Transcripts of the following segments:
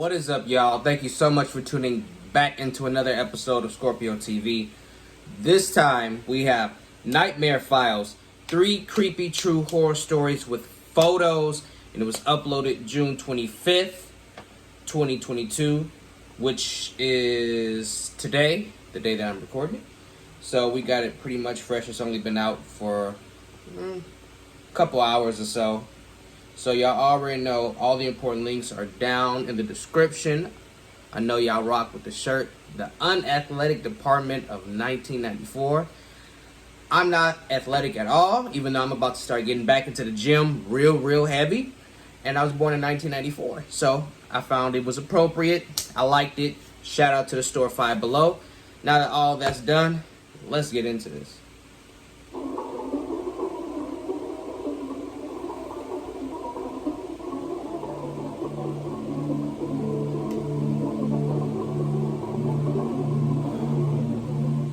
What is up, y'all? Thank you so much for tuning back into another episode of Scorpio TV. This time, we have Nightmare Files, 3 creepy true horror stories with photos, and it was uploaded June 25th, 2022, which is today, the day that I'm recording it. So we got it pretty much fresh. It's only been out for a couple hours or so. So y'all already know all the important links are down in the description. I know y'all rock with the shirt, The Unathletic Department of 1994. I'm not athletic at all, even though I'm about to start getting back into the gym real heavy. And I was born in 1994. So I found it was appropriate. I liked it. Shout out to the store Five Below. Now that all that's done, let's get into this.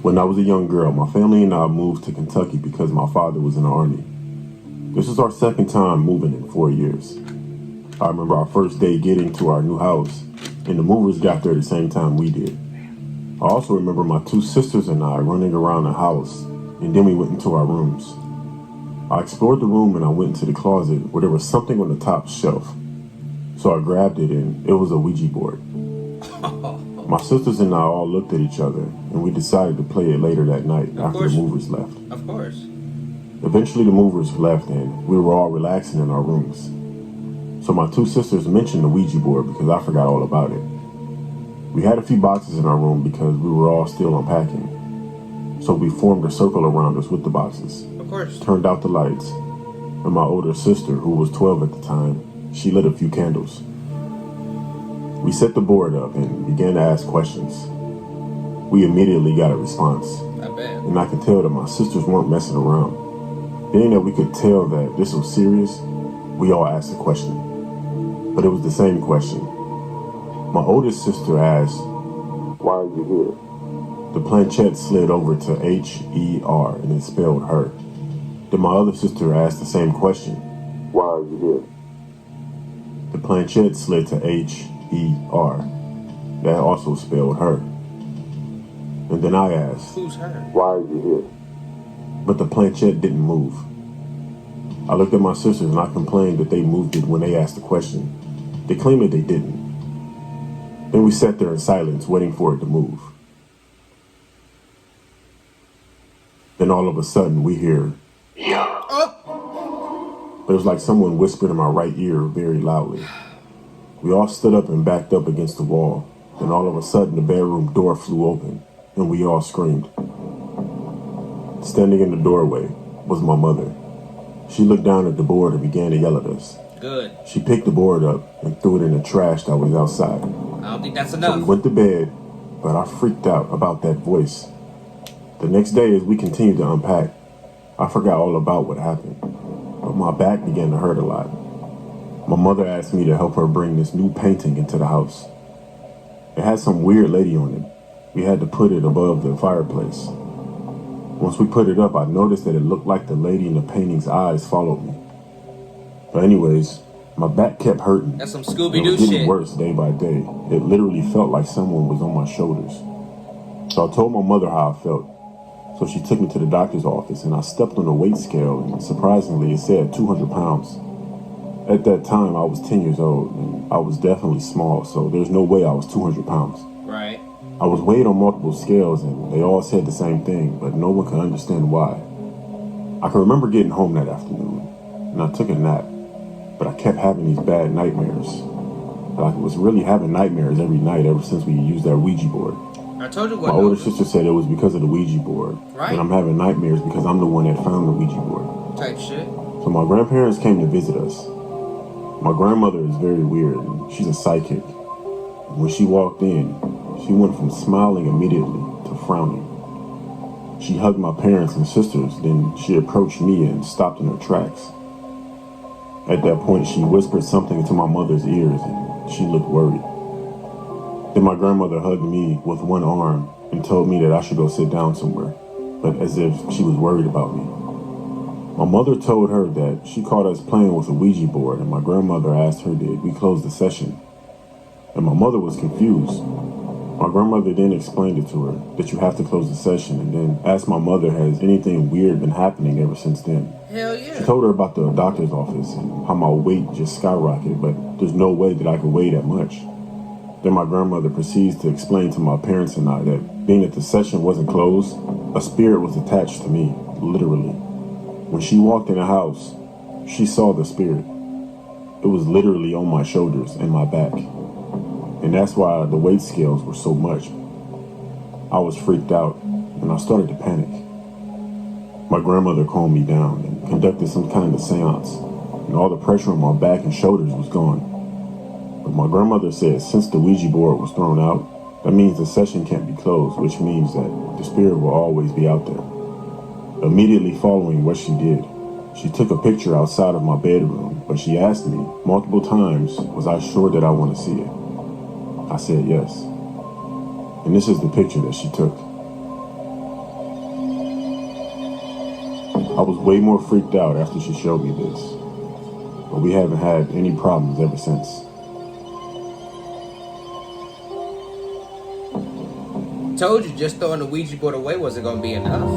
When I was a young girl, my family and I moved to Kentucky because my father was in the Army. This was our second time moving in 4 years. I remember our first day getting to our new house, and the movers got there the same time we did. I also remember my 2 sisters and I running around the house, and then we went into our rooms. I explored the room and I went into the closet where there was something on the top shelf. So I grabbed it and it was a Ouija board. My sisters and I all looked at each other, and we decided to play it later that night after the movers left. Of course. Eventually the movers left, and we were all relaxing in our rooms. So my 2 sisters mentioned the Ouija board because I forgot all about it. We had a few boxes in our room because we were all still unpacking. So we formed a circle around us with the boxes. Of course. Turned out the lights, and my older sister, who was 12 at the time, she lit a few candles. We set the board up and began to ask questions. We immediately got a response. Not bad. And I could tell that my sisters weren't messing around. Being that we could tell that this was serious, we all asked a question. But it was the same question. My oldest sister asked, "Why are you here?" The planchette slid over to H-E-R and it spelled her. Then my other sister asked the same question. "Why are you here?" The planchette slid to H-E-R. That also spelled her. And then I asked, "Who's her?" "Why are you here?" But the planchette didn't move. I looked at my sisters and I complained that they moved it when they asked the question. They claimed that they didn't. Then we sat there in silence waiting for it to move. Then all of a sudden we hear, "Yeah." It was like someone whispered in my right ear very loudly. We all stood up and backed up against the wall. Then all of a sudden the bedroom door flew open and we all screamed. Standing in the doorway was my mother. She looked down at the board and began to yell at us. Good. She picked the board up and threw it in the trash that was outside. I don't think that's So enough. we went to bed, but I freaked out about that voice. The next day, as we continued to unpack, I forgot all about what happened, but my back began to hurt a lot. My mother asked me to help her bring this new painting into the house. It had some weird lady on it. We had to put it above the fireplace. Once we put it up, I noticed that it looked like the lady in the painting's eyes followed me. But anyways, my back kept hurting. That's some It Scooby-Doo was getting shit. worse day by day. It literally felt like someone was on my shoulders. So I told my mother how I felt. So she took me to the doctor's office and I stepped on a weight scale and surprisingly it said 200 pounds. At that time I was 10 years old and I was definitely small, so there's no way I was 200 pounds. Right. I was weighed on multiple scales and they all said the same thing, but no one could understand why. I can remember getting home that afternoon and I took a nap, but I kept having these bad nightmares. I was really having nightmares every night ever since we used that Ouija board. I told you My what. older sister said it was because of the Ouija board. Right. And I'm having nightmares because I'm the one that found the Ouija board. Type shit. So my grandparents came to visit us. My grandmother is very weird and she's a psychic. And when she walked in, she went from smiling immediately to frowning. She hugged my parents and sisters, then she approached me and stopped in her tracks. At that point, she whispered something into my mother's ears and she looked worried. Then my grandmother hugged me with one arm and told me that I should go sit down somewhere, but as if she was worried about me. My mother told her that she caught us playing with a Ouija board and my grandmother asked her did we close the session. and my mother was confused. My grandmother then explained it to her that you have to close the session, and then asked my mother, has anything weird been happening ever since then? Hell She yeah. told her about the doctor's office and how my weight just skyrocketed, but there's no way that I could weigh that much. Then my grandmother proceeds to explain to my parents and I that being that the session wasn't closed, a spirit was attached to me, literally. When she walked in the house, she saw the spirit. It was literally on my shoulders and my back. And that's why the weight scales were so much. I was freaked out and I started to panic. My grandmother calmed me down and conducted some kind of seance, and all the pressure on my back and shoulders was gone. But my grandmother said since the Ouija board was thrown out, that means the session can't be closed, which means that the spirit will always be out there. Immediately following what she did, she took a picture outside of my bedroom, but she asked me multiple times, was I sure that I want to see it? I said yes. And this is the picture that she took. I was way more freaked out after she showed me this, but we haven't had any problems ever since. Told you, just throwing the Ouija board away wasn't gonna be enough.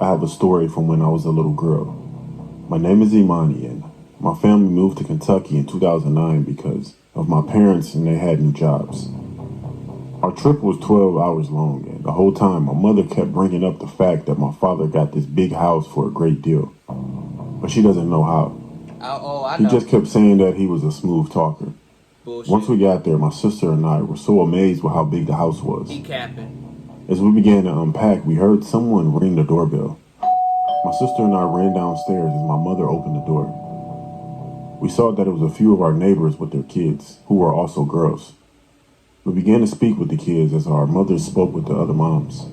I have a story from when I was a little girl. My name is Imani, and my family moved to Kentucky in 2009 because of my parents and they had new jobs. Our trip was 12 hours long, and the whole time my mother kept bringing up the fact that my father got this big house for a great deal. But she doesn't know how. I He know. just kept saying that he was a smooth talker. Bullshit. Once we got there, my sister and I were so amazed with how big the house was. He capping. As we began to unpack, we heard someone ring the doorbell. My sister and I ran downstairs as my mother opened the door. We saw that it was a few of our neighbors with their kids, who were also girls. We began to speak with the kids as our mothers spoke with the other moms.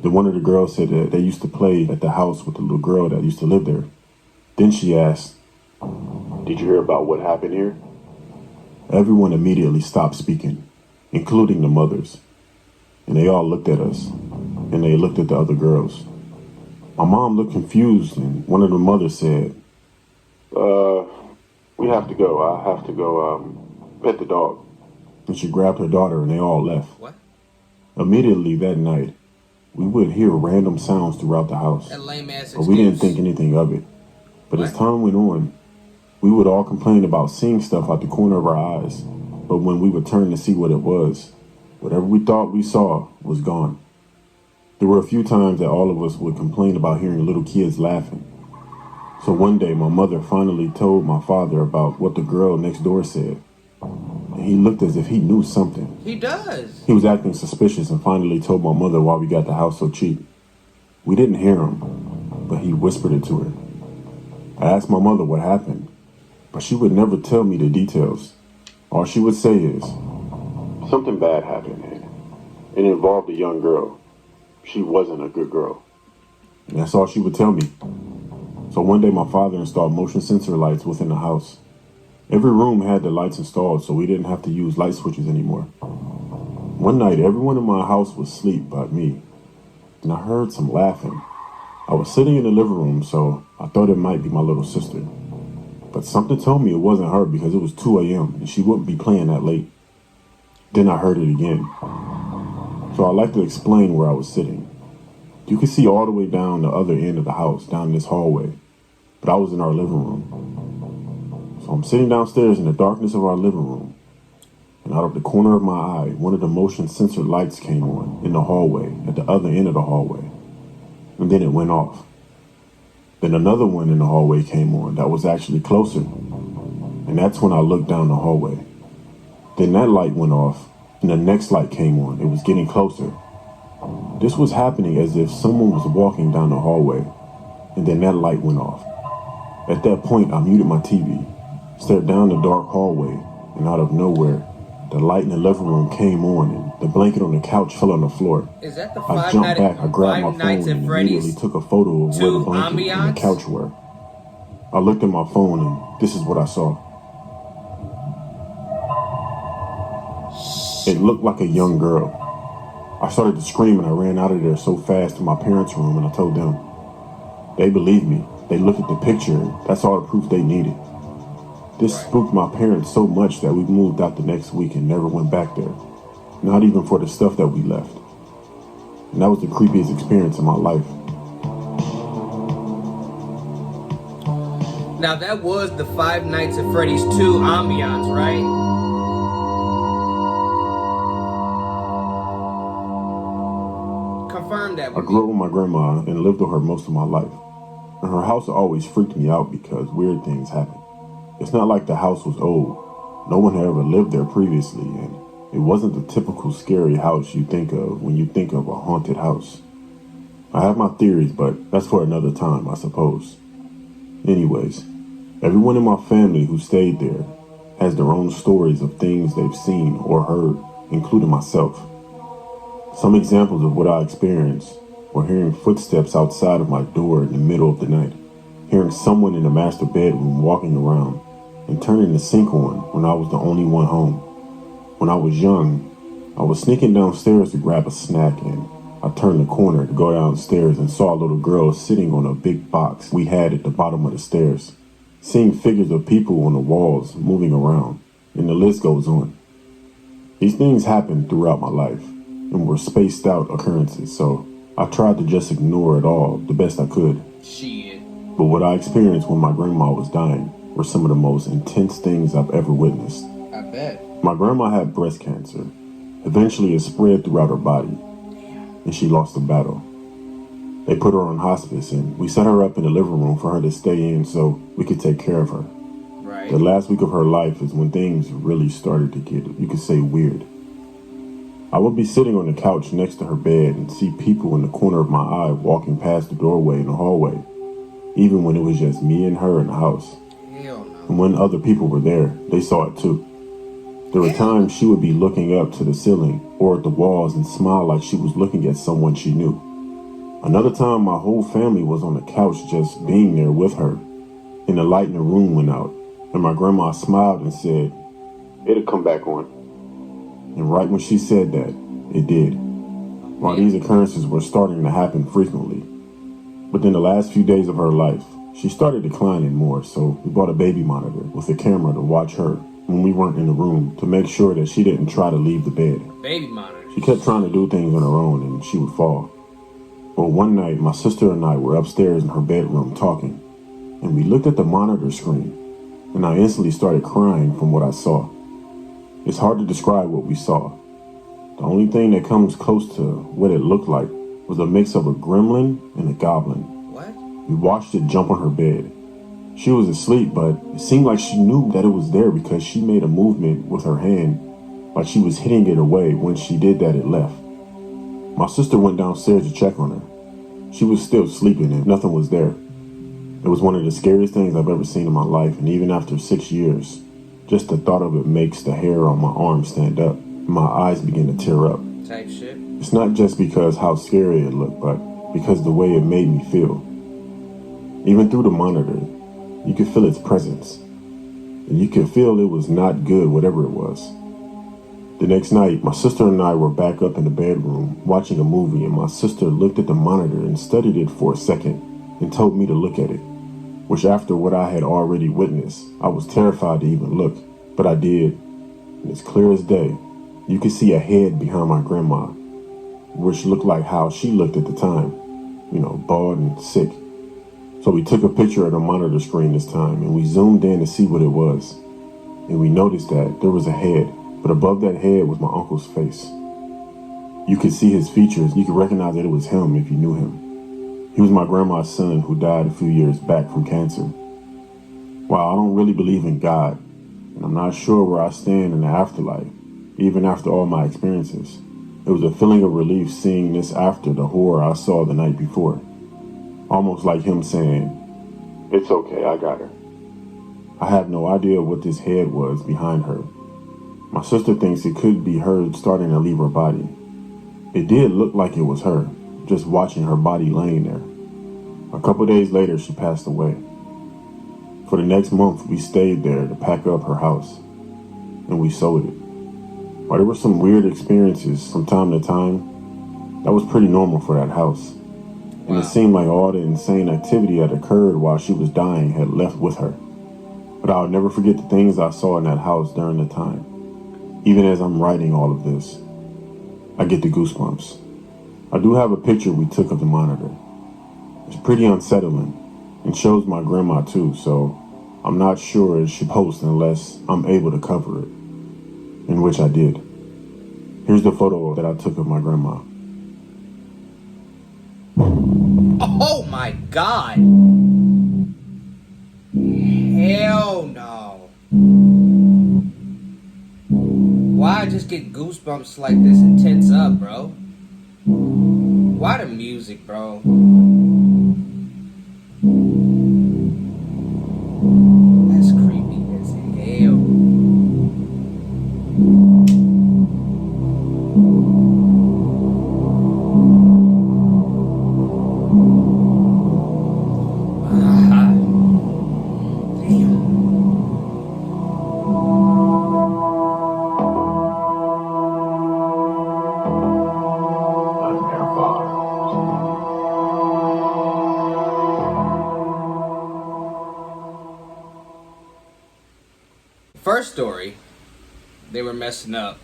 Then one of the girls said that they used to play at the house with the little girl that used to live there. Then she asked, "Did you hear about what happened here?" Everyone immediately stopped speaking, including the mothers. And they all looked at us, and they looked at the other girls. My mom looked confused, and one of the mothers said, we have to go. I have to go pet the dog. And she grabbed her daughter, and they all left. What? Immediately that night, we would hear random sounds throughout the house, That lame ass but excuse. we didn't think anything of it. But as What? time went on, we would all complain about seeing stuff out the corner of our eyes. But when we would turn to see what it was, whatever we thought we saw was gone. There were a few times that all of us would complain about hearing little kids laughing. So one day, my mother finally told my father about what the girl next door said. And he looked as if he knew something. He does. He was acting suspicious and finally told my mother why we got the house so cheap. We didn't hear him, but he whispered it to her. I asked my mother what happened, but she would never tell me the details. All she would say is, something bad happened, and it involved a young girl. She wasn't a good girl. And that's all she would tell me. So one day my father installed motion sensor lights within the house. Every room had the lights installed, so we didn't have to use light switches anymore. One night, everyone in my house was asleep but me, and I heard some laughing. I was sitting in the living room, so I thought it might be my little sister. But something told me it wasn't her because it was 2 a.m. and she wouldn't be playing that late. Then I heard it again. So I'd like to explain where I was sitting. You could see all the way down the other end of the house, down this hallway, but I was in our living room. So I'm sitting downstairs in the darkness of our living room, and out of the corner of my eye, one of the motion sensor lights came on in the hallway, at the other end of the hallway, and then it went off. Then another one in the hallway came on that was actually closer, and that's when I looked down the hallway. Then that light went off, and the next light came on. It was getting closer. This was happening as if someone was walking down the hallway, and then that light went off. At that point, I muted my TV, stared down the dark hallway, and out of nowhere, the light in the living room came on, and the blanket on the couch fell on the floor. Is that the I Five jumped Nights back, I grabbed my Five Nights phone, at and Freddy's immediately took a photo of where the 2 blanket and ambiance? the couch were. I looked at my phone, and this is what I saw. It looked like a young girl. I started to scream and I ran out of there so fast to my parents' room and I told them. They believed me. They looked at the picture, and that's all the proof they needed. This spooked my parents so much that we moved out the next week and never went back there. Not even for the stuff that we left. And that was the creepiest experience in my life. Now that was the Five Nights at Freddy's 2 ambiance, right? Confirm that I with grew up me. with my grandma and lived with her most of my life. And her house always freaked me out because weird things happened. It's not like the house was old. No one had ever lived there previously, and it wasn't the typical scary house you think of when you think of a haunted house. I have my theories, but that's for another time, I suppose. Anyways, everyone in my family who stayed there has their own stories of things they've seen or heard, including myself. Some examples of what I experienced were hearing footsteps outside of my door in the middle of the night, hearing someone in the master bedroom walking around, and turning the sink on when I was the only one home. When I was young, I was sneaking downstairs to grab a snack, and I turned the corner to go downstairs and saw a little girl sitting on a big box we had at the bottom of the stairs, seeing figures of people on the walls moving around, and the list goes on. These things happened throughout my life and were spaced out occurrences, so I tried to just ignore it all the best I could. Shit. But what I experienced when my grandma was dying were some of the most intense things I've ever witnessed. I bet. My grandma had breast cancer. Eventually it spread throughout her body, and she lost the battle. They put her on hospice, and we set her up in the living room for her to stay in so we could take care of her. Right. The last week of her life is when things really started to get, you could say, weird. I would be sitting on the couch next to her bed and see people in the corner of my eye walking past the doorway in the hallway, even when it was just me and her in the house. Hell no. And when other people were there, they saw it too. There were times she would be looking up to the ceiling or at the walls and smile like she was looking at someone she knew. Another time, my whole family was on the couch just being there with her, and the light in the room went out, and my grandma smiled and said, "It'll come back on." And right when she said that, it did. While these occurrences were starting to happen frequently. But in the last few days of her life, she started declining more, so we bought a baby monitor with a camera to watch her when we weren't in the room to make sure that she didn't try to leave the bed. Baby monitor. She kept trying to do things on her own and she would fall. Well, one night, my sister and I were upstairs in her bedroom talking, and we looked at the monitor screen, and I instantly started crying from what I saw. It's hard to describe what we saw. The only thing that comes close to what it looked like was a mix of a gremlin and a goblin. What? We watched it jump on her bed. She was asleep, but it seemed like she knew that it was there because she made a movement with her hand like she was hitting it away. When she did that, it left. My sister went downstairs to check on her. She was still sleeping and nothing was there. It was one of the scariest things I've ever seen in my life, and even after 6 years, just the thought of it makes the hair on my arm stand up, and my eyes begin to tear up. Type shit. It's not just because how scary it looked, but because the way it made me feel. Even through the monitor, you could feel its presence, and you could feel it was not good, whatever it was. The next night, my sister and I were back up in the bedroom watching a movie, and my sister looked at the monitor and studied it for a second and told me to look at it, which after what I had already witnessed, I was terrified to even look, but I did. And as clear as day, you could see a head behind my grandma, which looked like how she looked at the time, bald and sick. So we took a picture of the monitor screen this time, and we zoomed in to see what it was. And we noticed that there was a head, but above that head was my uncle's face. You could see his features. You could recognize that it was him if you knew him. He was my grandma's son who died a few years back from cancer. While I don't really believe in God, and I'm not sure where I stand in the afterlife, even after all my experiences, it was a feeling of relief seeing this after the horror I saw the night before. Almost like him saying, "It's okay, I got her." I have no idea what this head was behind her. My sister thinks it could be her starting to leave her body. It did look like it was her, just watching her body laying there. A couple days later, she passed away. For the next month, we stayed there to pack up her house, and we sold it. While there were some weird experiences from time to time, that was pretty normal for that house. and it Wow. seemed like all the insane activity that occurred while she was dying had left with her. But I'll never forget the things I saw in that house during the time. Even as I'm writing all of this, I get the goosebumps. I do have a picture we took of the monitor. It's pretty unsettling and shows my grandma too, so I'm not sure it should post unless I'm able to cover it, in which I did. Here's the photo that I took of my grandma. Oh my God. Hell no. Why I just get goosebumps like this and tense up, bro? Why the music, bro? That's creepy as hell. Ah, damn. Nightmare Files. First story, they were messing up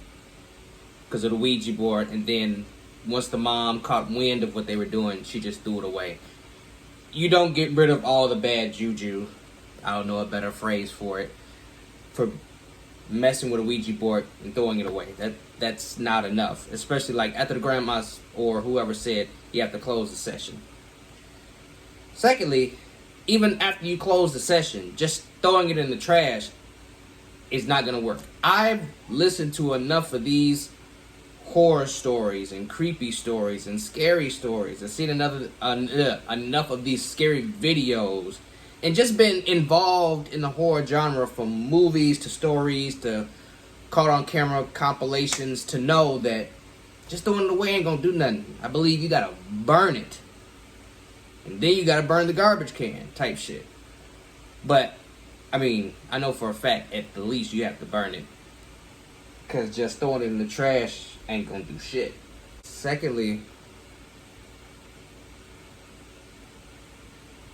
because of the Ouija board, and then once the mom caught wind of what they were doing, she just threw it away. You don't get rid of all the bad juju. I don't know a better phrase for it. For messing with a Ouija board and throwing it away. That's not enough. Especially like after the grandmas or whoever said you have to close the session. Secondly, even after you close the session, just throwing it in the trash is not gonna work. I've listened to enough of these horror stories and creepy stories and scary stories. I've seen enough of these scary videos and just been involved in the horror genre, from movies to stories to caught on camera compilations, to know that just throwing it away ain't gonna do nothing. I believe you gotta burn it, and then you gotta burn the garbage can type shit. But I mean, I know for a fact at the least you have to burn it, because just throwing it in the trash ain't gonna do shit. Secondly,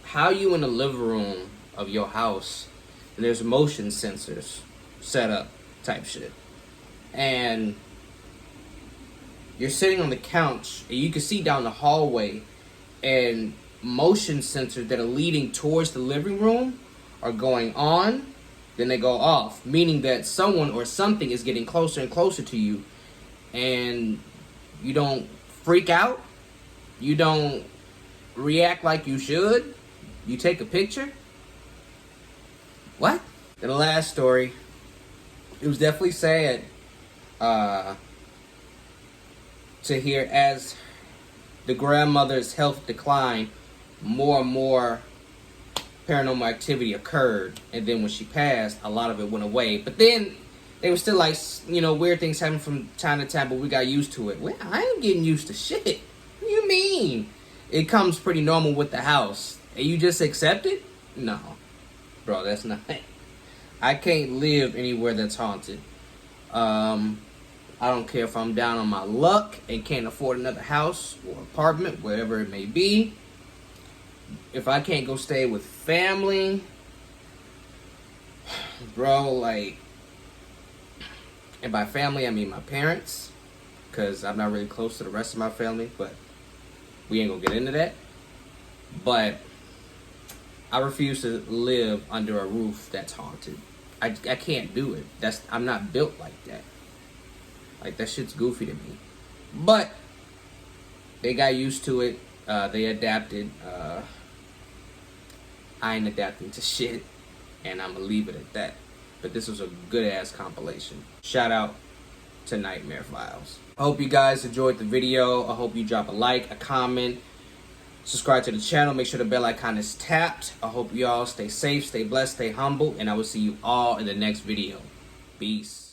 how you in the living room of your house and there's motion sensors set up type shit, and you're sitting on the couch and you can see down the hallway, and motion sensors that are leading towards the living room are going on, then they go off, meaning that someone or something is getting closer and closer to you, and you don't freak out, you don't react like you should, you take a picture. What? And the last story, it was definitely sad to hear as the grandmother's health declined, more and more paranormal activity occurred, and then when she passed, a lot of it went away. But then they were still like, weird things happen from time to time, but we got used to it. Well, I ain't getting used to shit. What do you mean? It comes pretty normal with the house, and you just accept it? No, bro, that's not. I can't live anywhere that's haunted. I don't care if I'm down on my luck and can't afford another house or apartment, wherever it may be. If I can't go stay with family, bro, like, and by family I mean my parents, because I'm not really close to the rest of my family, but we ain't gonna get into that. But I refuse to live under a roof that's haunted. I can't do it. I'm not built like that. Like, that shit's goofy to me. But they got used to it. They adapted. I ain't adapting to shit, and I'm gonna leave it at that. But this was a good ass compilation. Shout out to Nightmare Files. I hope you guys enjoyed the video. I hope you drop a like, a comment, subscribe to the channel. Make sure the bell icon is tapped. I hope you all stay safe, stay blessed, stay humble, and I will see you all in the next video. Peace.